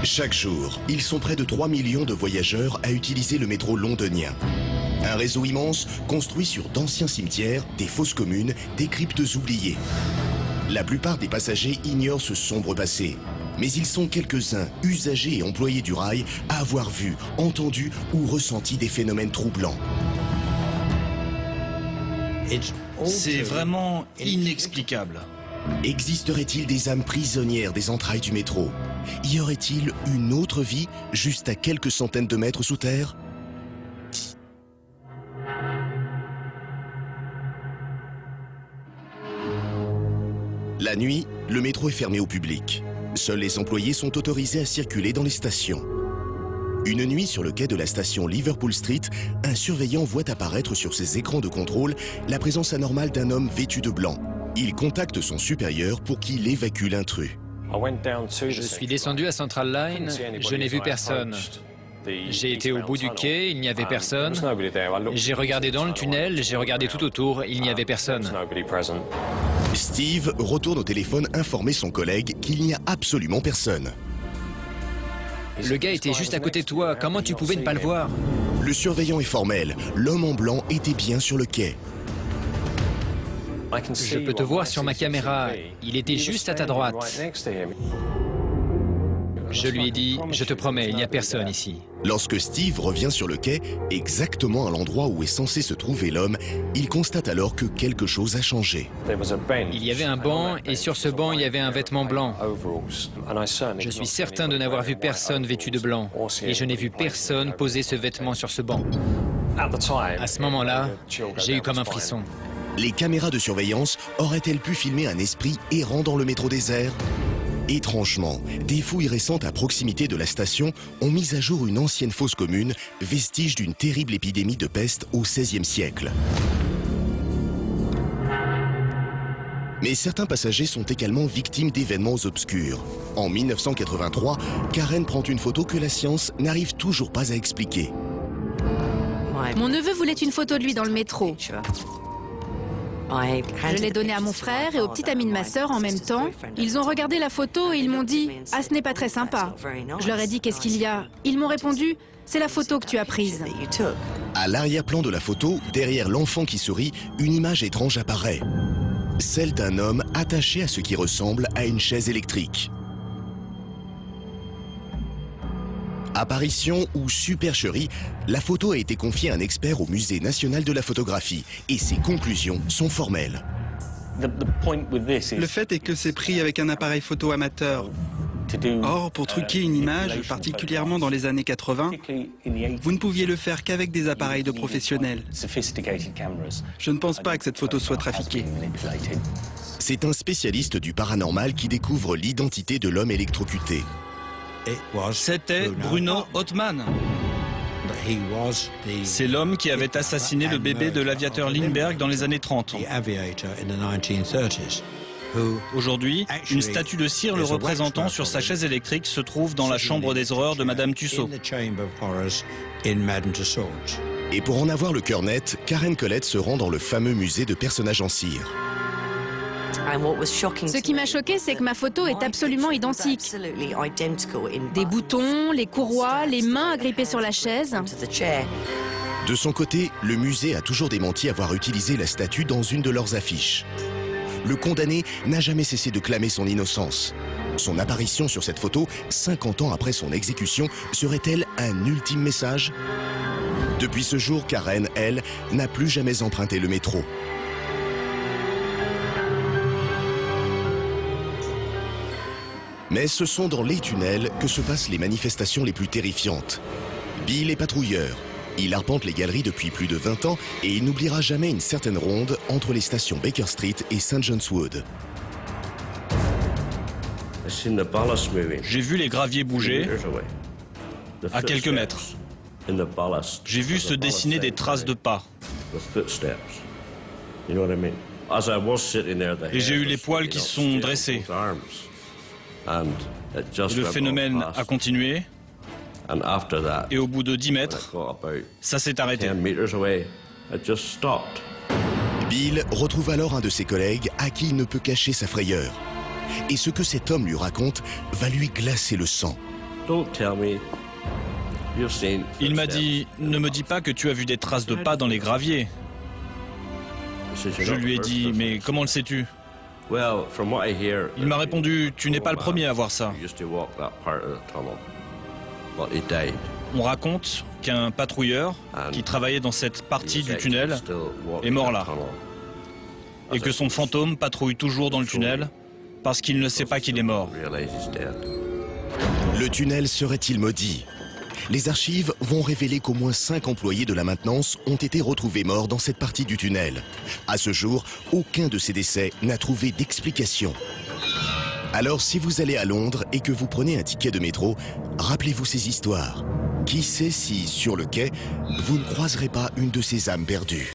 Chaque jour, ils sont près de 3 millions de voyageurs à utiliser le métro londonien. Un réseau immense construit sur d'anciens cimetières, des fosses communes, des cryptes oubliées. La plupart des passagers ignorent ce sombre passé. Mais ils sont quelques-uns, usagers et employés du rail, à avoir vu, entendu ou ressenti des phénomènes troublants. C'est vraiment inexplicable. Existerait-il des âmes prisonnières des entrailles du métro? Y aurait-il une autre vie, juste à quelques centaines de mètres sous terre? La nuit, le métro est fermé au public. Seuls les employés sont autorisés à circuler dans les stations. Une nuit, sur le quai de la station Liverpool Street, un surveillant voit apparaître sur ses écrans de contrôle la présence anormale d'un homme vêtu de blanc. Il contacte son supérieur pour qu'il évacue l'intrus. Je suis descendu à Central Line, je n'ai vu personne. J'ai été au bout du quai, il n'y avait personne. J'ai regardé dans le tunnel, j'ai regardé tout autour, il n'y avait personne. Steve retourne au téléphone informer son collègue qu'il n'y a absolument personne. Le gars était juste à côté de toi, comment tu pouvais ne pas le voir? Le surveillant est formel, l'homme en blanc était bien sur le quai. Je peux te voir sur ma caméra, il était juste à ta droite. Je lui ai dit, je te promets, il n'y a personne ici. Lorsque Steve revient sur le quai, exactement à l'endroit où est censé se trouver l'homme, il constate alors que quelque chose a changé. Il y avait un banc et sur ce banc, il y avait un vêtement blanc. Je suis certain de n'avoir vu personne vêtu de blanc et je n'ai vu personne poser ce vêtement sur ce banc. À ce moment-là, j'ai eu comme un frisson. Les caméras de surveillance auraient-elles pu filmer un esprit errant dans le métro désert? Étrangement, des fouilles récentes à proximité de la station ont mis à jour une ancienne fosse commune, vestige d'une terrible épidémie de peste au XVIe siècle. Mais certains passagers sont également victimes d'événements obscurs. En 1983, Karen prend une photo que la science n'arrive toujours pas à expliquer. Mon neveu voulait une photo de lui dans le métro. Je l'ai donnée à mon frère et au petit ami de ma sœur en même temps. Ils ont regardé la photo et ils m'ont dit « Ah, ce n'est pas très sympa ». Je leur ai dit « Qu'est-ce qu'il y a ?» Ils m'ont répondu « C'est la photo que tu as prise ». À l'arrière-plan de la photo, derrière l'enfant qui sourit, une image étrange apparaît. Celle d'un homme attaché à ce qui ressemble à une chaise électrique. Apparition ou supercherie, la photo a été confiée à un expert au Musée national de la photographie et ses conclusions sont formelles. Le fait est que c'est pris avec un appareil photo amateur. Or, pour truquer une image, particulièrement dans les années 80, vous ne pouviez le faire qu'avec des appareils de professionnels. Je ne pense pas que cette photo soit trafiquée. C'est un spécialiste du paranormal qui découvre l'identité de l'homme électrocuté. C'était Bruno Hauptmann. C'est l'homme qui avait assassiné le bébé de l'aviateur Lindbergh dans les années 30. Aujourd'hui, une statue de cire le représentant sur sa chaise électrique se trouve dans la chambre des horreurs de Madame Tussaud. Et pour en avoir le cœur net, Karen Collette se rend dans le fameux musée de personnages en cire. Ce qui m'a choqué, c'est que ma photo est absolument identique. Des boutons, les courroies, les mains agrippées sur la chaise. De son côté, le musée a toujours démenti avoir utilisé la statue dans une de leurs affiches. Le condamné n'a jamais cessé de clamer son innocence. Son apparition sur cette photo, 50 ans après son exécution, serait-elle un ultime message? Depuis ce jour, Karen, elle, n'a plus jamais emprunté le métro. Mais ce sont dans les tunnels que se passent les manifestations les plus terrifiantes. Bill est patrouilleur. Il arpente les galeries depuis plus de 20 ans et il n'oubliera jamais une certaine ronde entre les stations Baker Street et St. John's Wood. J'ai vu les graviers bouger à quelques mètres. J'ai vu se dessiner des traces de pas. Et j'ai eu les poils qui se sont dressés. Et le phénomène a continué. Et au bout de 10 mètres, ça s'est arrêté. Bill retrouve alors un de ses collègues à qui il ne peut cacher sa frayeur. Et ce que cet homme lui raconte va lui glacer le sang. Il m'a dit, ne me dis pas que tu as vu des traces de pas dans les graviers. Je lui ai dit, mais comment le sais-tu? Il m'a répondu, tu n'es pas le premier à voir ça. On raconte qu'un patrouilleur qui travaillait dans cette partie du tunnel est mort là. Et que son fantôme patrouille toujours dans le tunnel parce qu'il ne sait pas qu'il est mort. Le tunnel serait-il maudit? Les archives vont révéler qu'au moins 5 employés de la maintenance ont été retrouvés morts dans cette partie du tunnel. À ce jour, aucun de ces décès n'a trouvé d'explication. Alors si vous allez à Londres et que vous prenez un ticket de métro, rappelez-vous ces histoires. Qui sait si, sur le quai, vous ne croiserez pas une de ces âmes perdues?